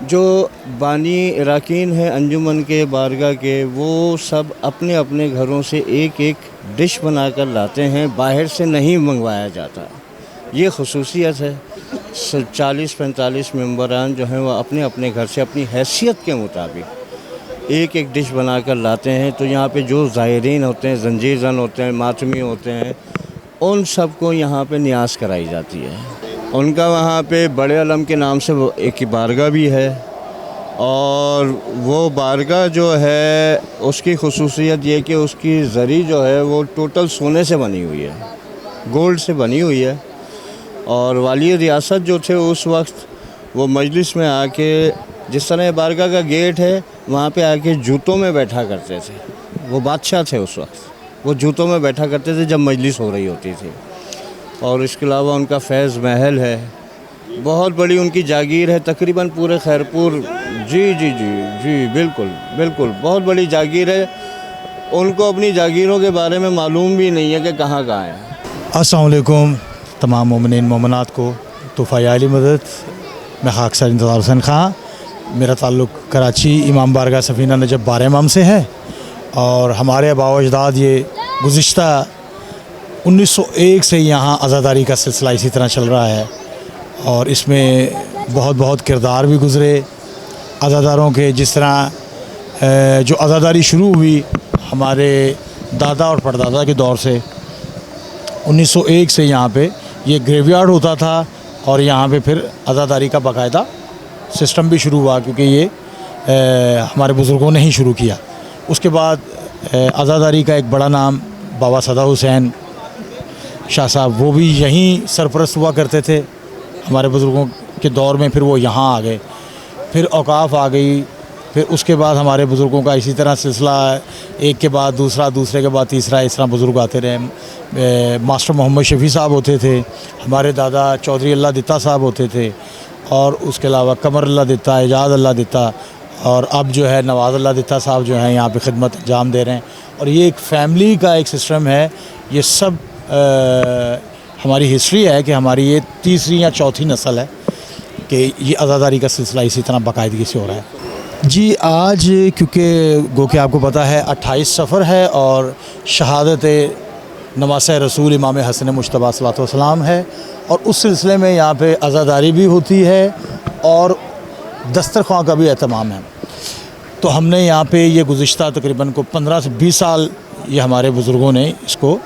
جو بانی اراکین ہیں انجمن کے بارگاہ کے، وہ سب اپنے اپنے گھروں سے ایک ایک ڈش بنا کر لاتے ہیں، باہر سے نہیں منگوایا جاتا۔ یہ خصوصیت ہے۔ 40-45 ممبران جو ہیں وہ اپنے اپنے گھر سے اپنی حیثیت کے مطابق ایک ایک ڈش بنا کر لاتے ہیں۔ تو یہاں پہ جو زائرین ہوتے ہیں، زنجیر زن ہوتے ہیں، ماتمی ہوتے ہیں، ان سب کو یہاں پہ نیاز کرائی جاتی ہے۔ ان کا وہاں پہ بڑے علم کے نام سے ایک بارگاہ بھی ہے، اور وہ بارگاہ جو ہے اس کی خصوصیت یہ کہ اس کی زری جو ہے وہ ٹوٹل سونے سے بنی ہوئی ہے، گولڈ سے بنی ہوئی ہے۔ اور والی ریاست جو تھے اس وقت وہ مجلس میں آ کے، جس طرح بارگاہ کا گیٹ ہے وہاں پہ آ کے جوتوں میں بیٹھا کرتے تھے۔ وہ بادشاہ تھے اس وقت، وہ جوتوں میں بیٹھا کرتے تھے جب مجلس ہو رہی ہوتی تھی۔ اور اس کے علاوہ ان کا فیض محل ہے، بہت بڑی ان کی جاگیر ہے، تقریباً پورے خیرپور۔ جی بالکل بالکل، بہت بڑی جاگیر ہے۔ ان کو اپنی جاگیروں کے بارے میں معلوم بھی نہیں ہے کہ کہاں کہاں ہے۔ السلام علیکم تمام مومنین مومنات کو۔ طوفیہ علی مدد، میں خاکسار انتظار حسین خان۔ میرا تعلق کراچی امام بارگاہ سفینہ نجف بارہ امام سے ہے، اور ہمارے آباء و اجداد یہ گزشتہ 1901 سے یہاں عزاداری کا سلسلہ اسی طرح چل رہا ہے، اور اس میں بہت بہت کردار بھی گزرے عزاداروں کے۔ جس طرح جو عزاداری شروع ہوئی ہمارے دادا اور پردادا کے دور سے، 1901 سے یہاں پہ یہ گریو یارڈ ہوتا تھا، اور یہاں پہ پھر عزاداری کا باقاعدہ سسٹم بھی شروع ہوا، کیونکہ یہ ہمارے بزرگوں نے ہی شروع کیا۔ اس کے بعد عزاداری کا ایک بڑا نام بابا صدا حسین شاہ صاحب، وہ بھی یہیں سرپرست ہوا کرتے تھے ہمارے بزرگوں کے دور میں۔ پھر وہ یہاں آ گئے، پھر اوقاف آ گئی، پھر اس کے بعد ہمارے بزرگوں کا اسی طرح سلسلہ ایک کے بعد دوسرا، دوسرے کے بعد تیسرا، اس طرح بزرگ آتے رہے۔ ماسٹر محمد شفیع صاحب ہوتے تھے، ہمارے دادا چودھری اللہ دتا صاحب ہوتے تھے، اور اس کے علاوہ قمر اللہ دتا، اعجاز اللہ دتا، اور اب جو ہے نواز اللہ دتا صاحب جو ہیں یہاں پہ خدمت انجام دے رہے ہیں۔ اور یہ ایک فیملی کا ایک سسٹم ہے۔ یہ سب ہماری ہسٹری ہے کہ ہماری یہ تیسری یا چوتھی نسل ہے کہ یہ عزاداری کا سلسلہ اسی طرح باقاعدگی سے ہو رہا ہے۔ جی آج کیونکہ گو کہ آپ کو پتہ ہے 28 صفر ہے، اور شہادت نواسہ رسول امام حسن مجتبیٰ صلی اللہ علیہ وسلم ہے، اور اس سلسلے میں یہاں پہ عزاداری بھی ہوتی ہے اور دسترخواں کا بھی اہتمام ہے۔ تو ہم نے یہاں پہ یہ گزشتہ تقریباً 15 سے 20 سال یہ ہمارے بزرگوں نے اس کو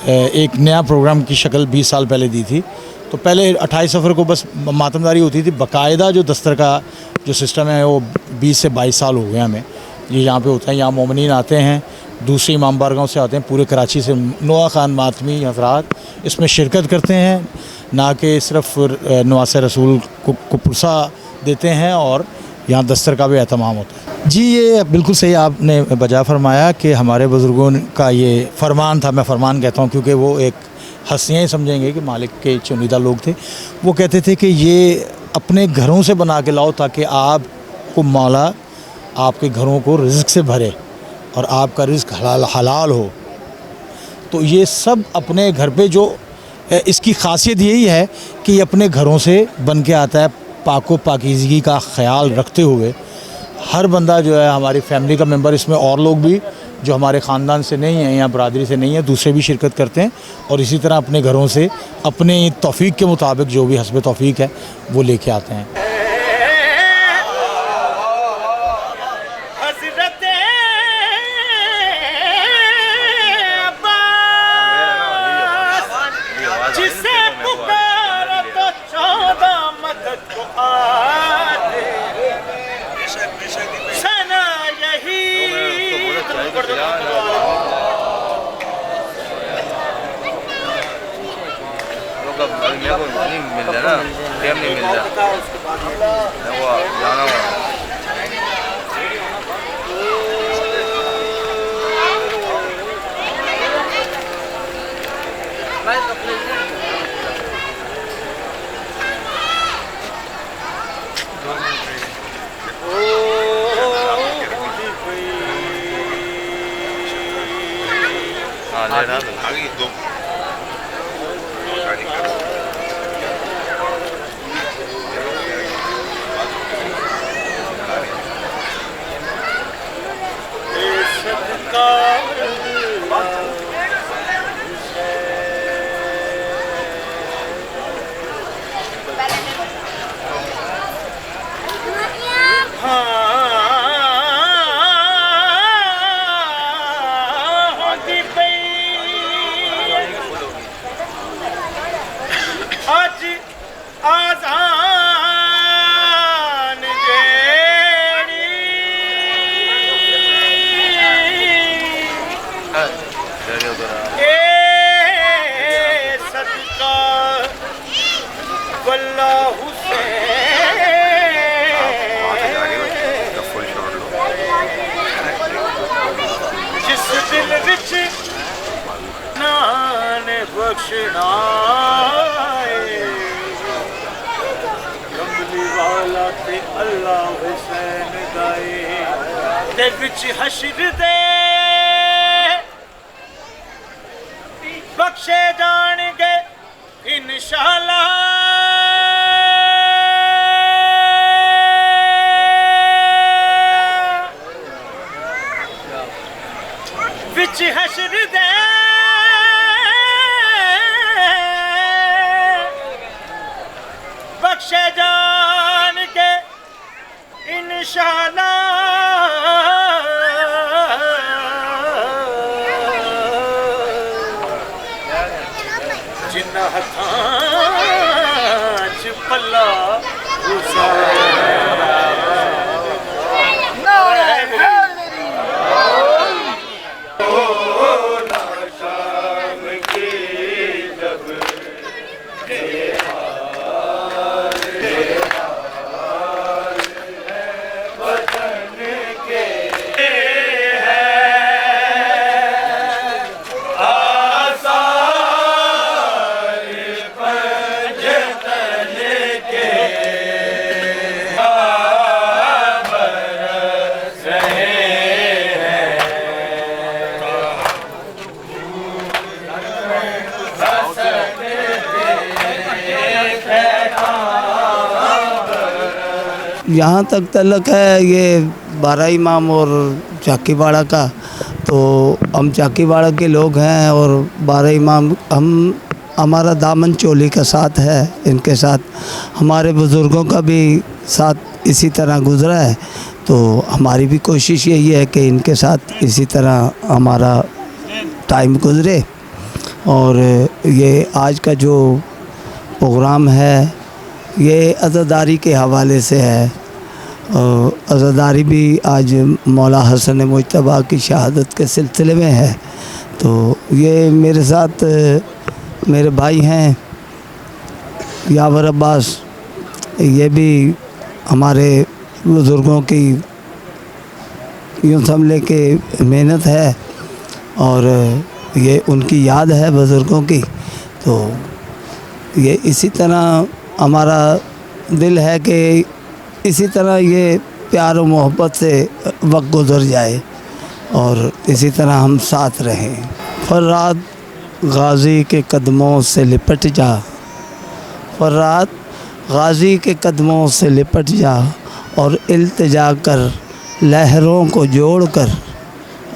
ایک نیا پروگرام کی شکل 20 سال پہلے دی تھی۔ تو پہلے 28 صفر کو بس ماتمداری ہوتی تھی، باقاعدہ جو دستر کا جو سسٹم ہے وہ 20 سے 22 سال ہو گیا ہمیں۔ یہ یہاں پہ ہوتا ہے، یہاں مومنین آتے ہیں، دوسری امام بارگاہوں سے آتے ہیں، پورے کراچی سے نوآ خان ماتمی حضرات اس میں شرکت کرتے ہیں، نہ کہ صرف نواسہ رسول کو پرسہ دیتے ہیں، اور یہاں دستر کا بھی اہتمام ہوتا ہے۔ جی یہ بالکل صحیح آپ نے بجا فرمایا کہ ہمارے بزرگوں کا یہ فرمان تھا۔ میں فرمان کہتا ہوں کیونکہ وہ ایک ہستیاں ہی سمجھیں گے کہ مالک کے چنیدہ لوگ تھے۔ وہ کہتے تھے کہ یہ اپنے گھروں سے بنا کے لاؤ تاکہ آپ کو مولا آپ کے گھروں کو رزق سے بھرے اور آپ کا رزق حلال ہو۔ تو یہ سب اپنے گھر پہ جو اس کی خاصیت یہی ہے کہ یہ اپنے گھروں سے بن کے آتا ہے، پاک و پاکیزگی کا خیال رکھتے ہوئے۔ ہر بندہ جو ہے ہماری فیملی کا ممبر، اس میں اور لوگ بھی جو ہمارے خاندان سے نہیں ہیں یا برادری سے نہیں ہیں، دوسرے بھی شرکت کرتے ہیں، اور اسی طرح اپنے گھروں سے اپنے توفیق کے مطابق جو بھی حسب توفیق ہے وہ لے کے آتے ہیں۔ اج آزان جیڑی اے صدقہ واللہ جس دل وچ نان بخشنا کملی والا تے اللہ حسین دائے دے وچ حشر دے بخشے جان گے انشاءاللہ وچ حشر دے بخشے جان کے انشاءاللہ جنہ ہتھاں چ پلا یہاں تک تعلق ہے یہ 12 امام اور چاکی باڑہ کا، تو ہم چاکی باڑہ کے لوگ ہیں اور 12 امام ہمارا دامن چولی کا ساتھ ہے، ان کے ساتھ ہمارے بزرگوں کا بھی ساتھ اسی طرح گزرا ہے، تو ہماری بھی کوشش یہی ہے کہ ان کے ساتھ اسی طرح ہمارا ٹائم گزرے۔ اور یہ آج کا جو پروگرام ہے یہ عزاداری کے حوالے سے ہے، عزاداری بھی آج مولا حسن مجتبیٰ کی شہادت کے سلسلے میں ہے، تو یہ میرے ساتھ میرے بھائی ہیں یاور عباس، یہ بھی ہمارے بزرگوں کی یوں سمجھ کے محنت ہے اور یہ ان کی یاد ہے بزرگوں کی، تو یہ اسی طرح ہمارا دل ہے کہ اسی طرح یہ پیار و محبت سے وقت گزر جائے اور اسی طرح ہم ساتھ رہیں۔ فرات غازی کے قدموں سے لپٹ جا، فرات غازی کے قدموں سے لپٹ جا اور التجا کر لہروں کو جوڑ کر،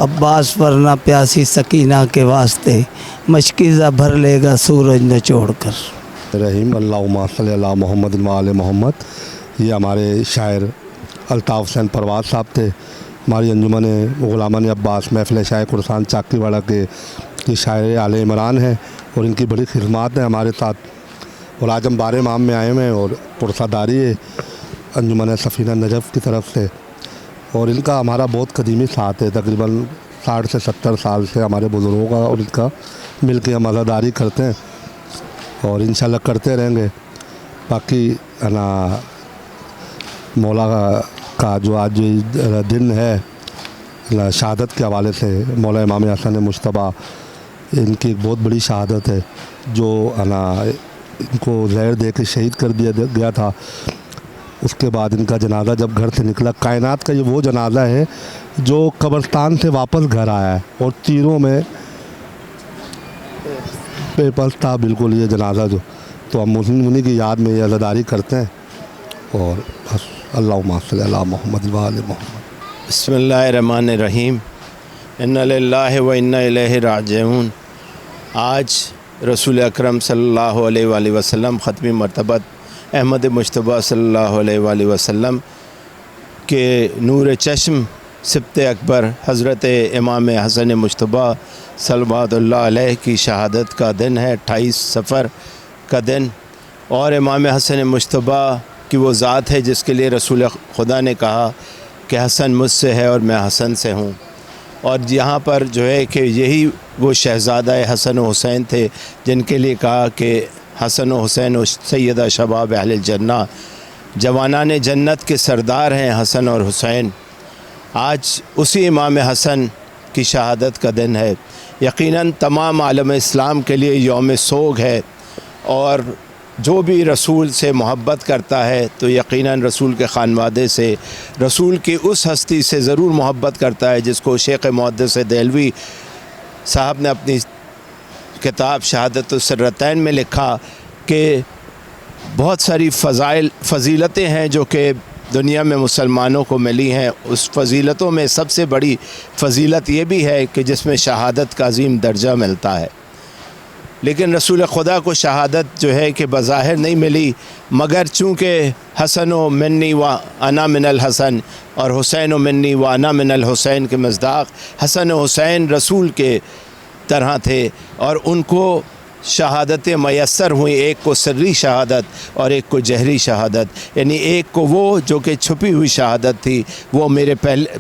عباس ورنہ پیاسی سکینہ کے واسطے مشکیزہ بھر لے گا سورج نچوڑ کر۔ رحیم اللہم صلی اللہ محمد و آل محمد۔ یہ ہمارے شاعر الطاف حسین پرواد صاحب تھے، ہماری انجمن غلامان عباس محفل شاعر قرسان چاکی واڑہ کے یہ شاعر آل عمران ہیں اور ان کی بڑی خدمات ہیں ہمارے ساتھ، اور آج ہم 12 امام میں آئے ہوئے ہیں اور پرسہ داری ہے انجمن سفینہ نجف کی طرف سے، اور ان کا ہمارا بہت قدیمی ساتھ ہے، تقریباً 60 سے 70 سال سے ہمارے بزرگوں کا اور ان کا مل کے ہم عزاداری کرتے ہیں اور انشاءاللہ کرتے رہیں گے۔ باقی مولا کا جو آج دن ہے شہادت کے حوالے سے، مولا امام حسن مجتبیٰ ان کی ایک بہت بڑی شہادت ہے، جو ان کو زہر دے کے شہید کر دیا گیا تھا۔ اس کے بعد ان کا جنازہ جب گھر سے نکلا، کائنات کا یہ وہ جنازہ ہے جو قبرستان سے واپس گھر آیا ہے اور تیروں میں پیپلس تھا بالکل یہ جنازہ جو، تو ہم انہیں کی یاد میں یہ عزاداری کرتے ہیں، اور بس اللہم صلی اللہ محمد و آل محمد۔ بسم اللہ الرحمن الرحیم، انا للہ و انا الیہ راجعون۔ آج رسول اکرم صلی اللہ علیہ وآلہ وسلم ختمی مرتبت احمد مجتبیٰ صلی اللہ علیہ وآلہ وسلم کے نور چشم سبت اکبر حضرت امام حسن مجتبیٰ صلوات اللہ علیہ کی شہادت کا دن ہے، 28 صفر کا دن، اور امام حسن مجتبی کی وہ ذات ہے جس کے لیے رسول خدا نے کہا کہ حسن مجھ سے ہے اور میں حسن سے ہوں. اور یہاں پر جو ہے کہ یہی وہ شہزادہ حسن و حسین تھے جن کے لیے کہا کہ حسن و حسین و سیدہ شباب اہل الجنہ، جوانان جنت کے سردار ہیں حسن اور حسین. آج اسی امام حسن کی شہادت کا دن ہے. یقیناً تمام عالم اسلام کے لیے یوم سوگ ہے، اور جو بھی رسول سے محبت کرتا ہے تو یقیناً رسول کے خانوادے سے، رسول کی اس ہستی سے ضرور محبت کرتا ہے جس کو شیخ محدث دہلوی صاحب نے اپنی کتاب شہادت السرتین میں لکھا کہ بہت ساری فضیلتیں ہیں جو کہ دنیا میں مسلمانوں کو ملی ہیں. اس فضیلتوں میں سب سے بڑی فضیلت یہ بھی ہے کہ جس میں شہادت کا عظیم درجہ ملتا ہے. لیکن رسول خدا کو شہادت جو ہے کہ بظاہر نہیں ملی، مگر چونکہ حسن و منی و انا من الحسن اور حسین و منی و انا من الحسین کے مصداق حسن و حسین رسول کے طرح تھے، اور ان کو شہادتیں میسر ہوئیں، ایک کو سری شہادت اور ایک کو جہری شہادت. یعنی ایک کو وہ جو کہ چھپی ہوئی شہادت تھی وہ میرے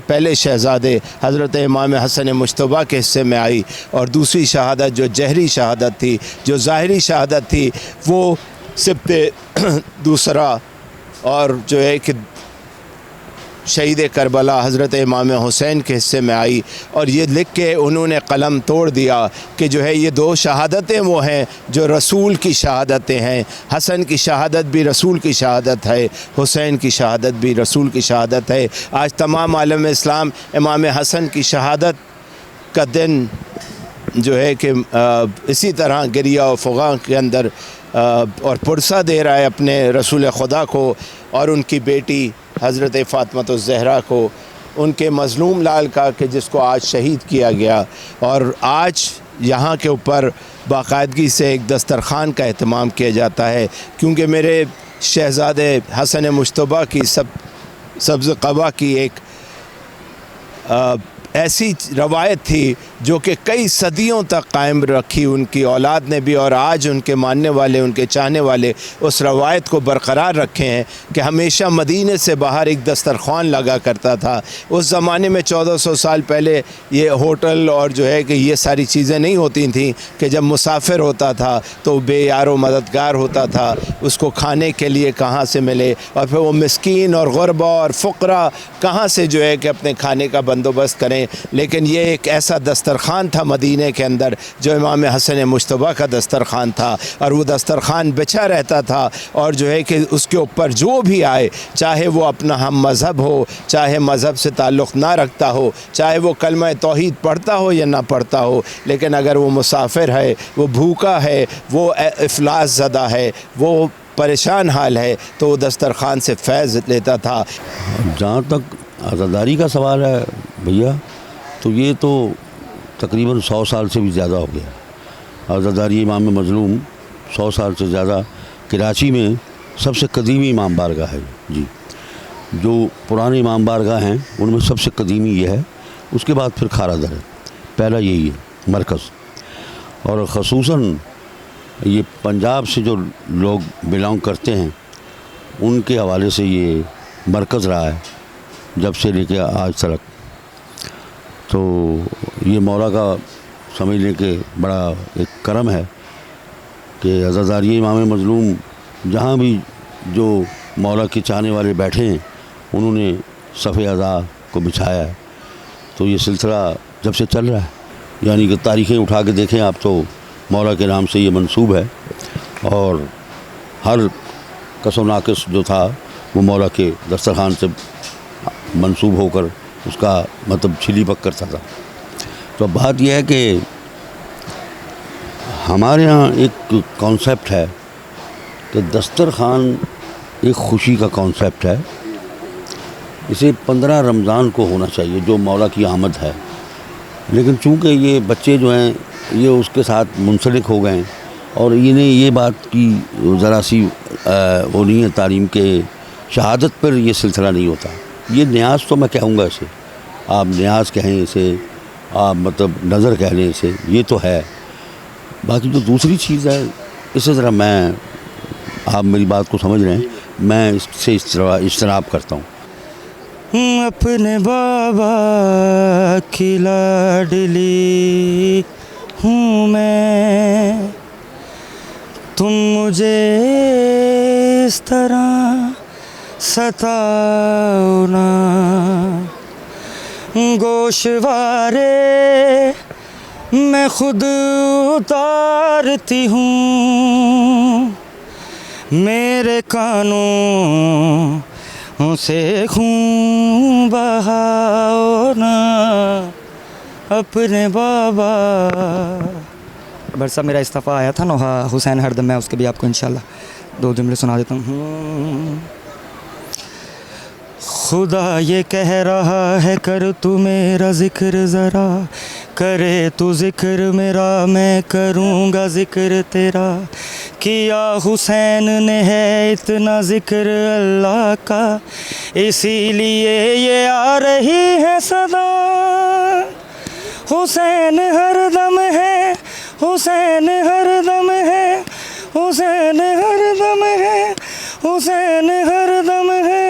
پہلے شہزادے حضرت امام حسن مجتبی کے حصے میں آئی، اور دوسری شہادت جو جہری شہادت تھی، جو ظاہری شہادت تھی، وہ سبت دوسرا اور جو ہے کہ شہید کربلا حضرت امام حسین کے حصے میں آئی. اور یہ لکھ کے انہوں نے قلم توڑ دیا کہ جو ہے یہ دو شہادتیں وہ ہیں جو رسول کی شہادتیں ہیں. حسن کی شہادت بھی رسول کی شہادت ہے، حسین کی شہادت بھی رسول کی شہادت ہے. آج تمام عالم اسلام امام حسن کی شہادت کا دن جو ہے کہ اسی طرح گریہ و فغاں کے اندر اور پرسہ دے رہا ہے اپنے رسول خدا کو اور ان کی بیٹی حضرت فاطمہ الزہرا کو، ان کے مظلوم لال کا کہ جس کو آج شہید کیا گیا. اور آج یہاں کے اوپر باقاعدگی سے ایک دسترخوان کا اہتمام کیا جاتا ہے، کیونکہ میرے شہزادے حسن مجتبی کی سبز قبا کی ایک ایسی روایت تھی جو کہ کئی صدیوں تک قائم رکھی ان کی اولاد نے بھی، اور آج ان کے ماننے والے، ان کے چاہنے والے اس روایت کو برقرار رکھے ہیں کہ ہمیشہ مدینے سے باہر ایک دسترخوان لگا کرتا تھا. اس زمانے میں 1400 سال پہلے یہ ہوٹل اور جو ہے کہ یہ ساری چیزیں نہیں ہوتی تھیں کہ جب مسافر ہوتا تھا تو بے یار و مددگار ہوتا تھا، اس کو کھانے کے لیے کہاں سے ملے، اور پھر وہ مسکین اور غربا اور فقراء کہاں سے جو ہے کہ اپنے کھانے کا بندوبست کریں. لیکن یہ ایک ایسا دسترخوان تھا مدینہ کے اندر جو امام حسن مجتبی کا دسترخوان تھا، اور وہ دسترخوان بچھا رہتا تھا، اور جو ہے کہ اس کے اوپر جو بھی آئے، چاہے وہ اپنا ہم مذہب ہو، چاہے مذہب سے تعلق نہ رکھتا ہو، چاہے وہ کلمہ توحید پڑھتا ہو یا نہ پڑھتا ہو، لیکن اگر وہ مسافر ہے، وہ بھوکا ہے، وہ افلاس زدہ ہے، وہ پریشان حال ہے، تو وہ دسترخوان سے فیض لیتا تھا. جہاں تک عزاداری کا سوال ہے بھیا، تو یہ تو تقریباً 100 سال سے بھی زیادہ ہو گیا. عزاداری امام مظلوم 100 سال سے زیادہ. کراچی میں سب سے قدیمی امام بارگاہ ہے جی. جو پرانے امام بارگاہ ہیں ان میں سب سے قدیمی یہ ہے، اس کے بعد پھر کھارا در ہے، پہلا یہی ہے مرکز. اور خصوصاً یہ پنجاب سے جو لوگ بلانگ کرتے ہیں ان کے حوالے سے یہ مرکز رہا ہے جب سے لے کے آج تک. تو یہ مولا کا سمجھ لیں کہ بڑا ایک کرم ہے کہ عزاداری امام مظلوم جہاں بھی جو مولا کے چاہنے والے بیٹھے ہیں انہوں نے صف عزا کو بچھایا ہے. تو یہ سلسلہ جب سے چل رہا ہے، یعنی کہ تاریخیں اٹھا کے دیکھیں آپ تو مولا کے نام سے یہ منسوب ہے، اور ہر کس و ناقص جو تھا وہ مولا کے دسترخوان سے منسوب ہو کر اس کا مطلب چھلی پک کرتا تھا. تو بات یہ ہے کہ ہمارے ہاں ایک کانسیپٹ ہے کہ دسترخوان ایک خوشی کا کانسیپٹ ہے. اسے 15 رمضان کو ہونا چاہیے جو مولا کی آمد ہے، لیکن چونکہ یہ بچے جو ہیں یہ اس کے ساتھ منسلک ہو گئے ہیں، اور انہیں یہ بات کی ذرا سی وہ نہیں ہے تعلیم کے شہادت پر یہ سلسلہ نہیں ہوتا. یہ نیاز تو میں کہوں گا اسے، آپ نیاز کہیں اسے، آپ مطلب نظر کہہ لیں اسے، یہ تو ہے. باقی جو دوسری چیز ہے اسے ذرا میں آپ میری بات کو سمجھ رہے ہیں, میں اس سے اجتناب کرتا ہوں. اپنے بابا کی لاڈلی ہوں میں, تم مجھے اس طرح ستاؤ نا, گوشوارے میں خود اتارتی ہوں, میرے کانوں سے خون بہاؤ نا اپنے بابا. برسا میرا استعفیٰ آیا تھا نوحہ حسین ہردم, میں اس کے بھی آپ کو انشاءاللہ 2 جملے سنا دیتا ہوں. خدا یہ کہہ رہا ہے کر تو میرا ذکر ذرا, کرے تو ذکر میرا میں کروں گا ذکر تیرا, کیا حسین نے ہے اتنا ذکر اللہ کا, اسی لیے یہ آ رہی ہے صدا. حسین ہر دم ہے, حسین ہر دم ہے, حسین ہر دم ہے, حسین ہر دم ہے.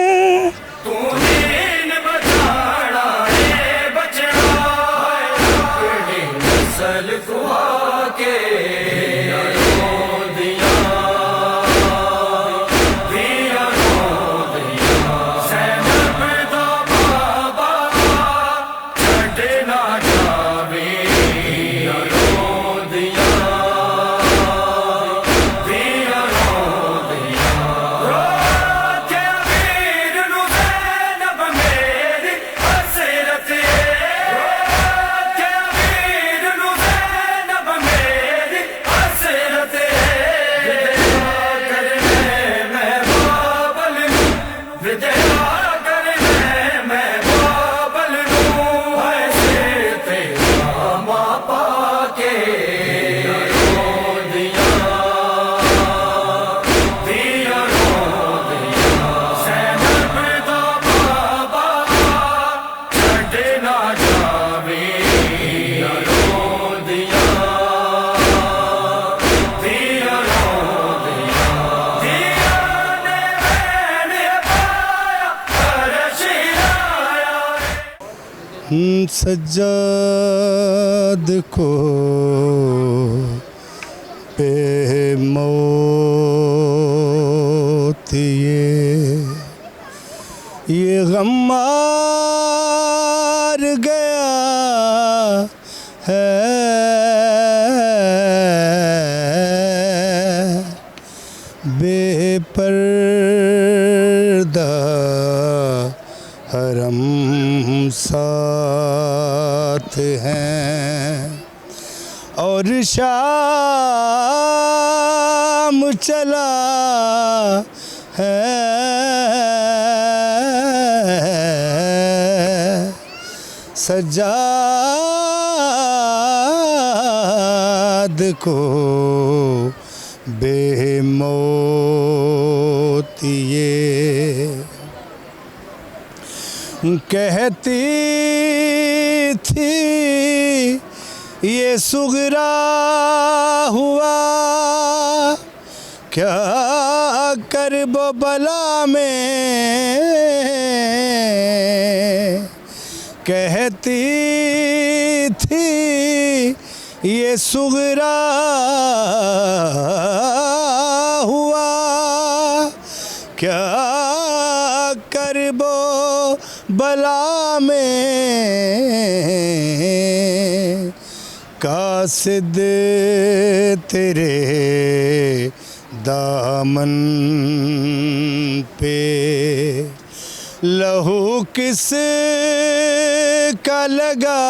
سجاد کو پہ موت یہ غم مار گیا ہے, بے پردہ حرم ساتھ ہیں, اور شام چلا ہے, سجاد کو بے موت یہ کہتی تھی یہ سغرا ہوا کیا کرب و بلا میں, کہتی تھی یہ سغرا ہوا کیا کرب و بلا میں, قاصد تیرے دامن پہ لہو کس کا لگا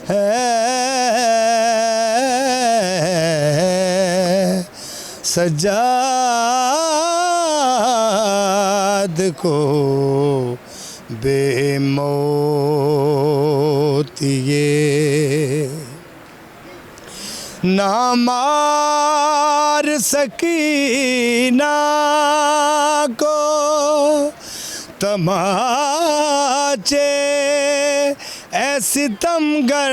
ہے, سجاد کو بے موت یہ نہ مار سکینہ کو تماچے اے ستمگر,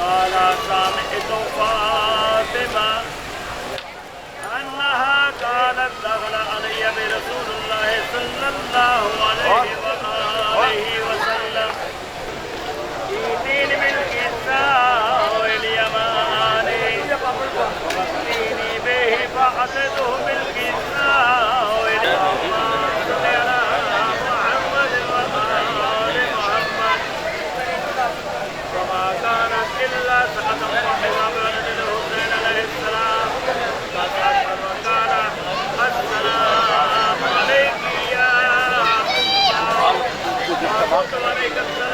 قال سامعت فاطمة أنها قالت دخل علي برسول الله صلى الله عليه وآله وسلم في دين بالكساء واليماني ومسكيني به فأخذته بالكساء واليماني على محمد وآل محمد وما كانت إلا سعة رحمة بولد الحسين عليه السلام فقال وقال السلام عليك يا وعليك السلام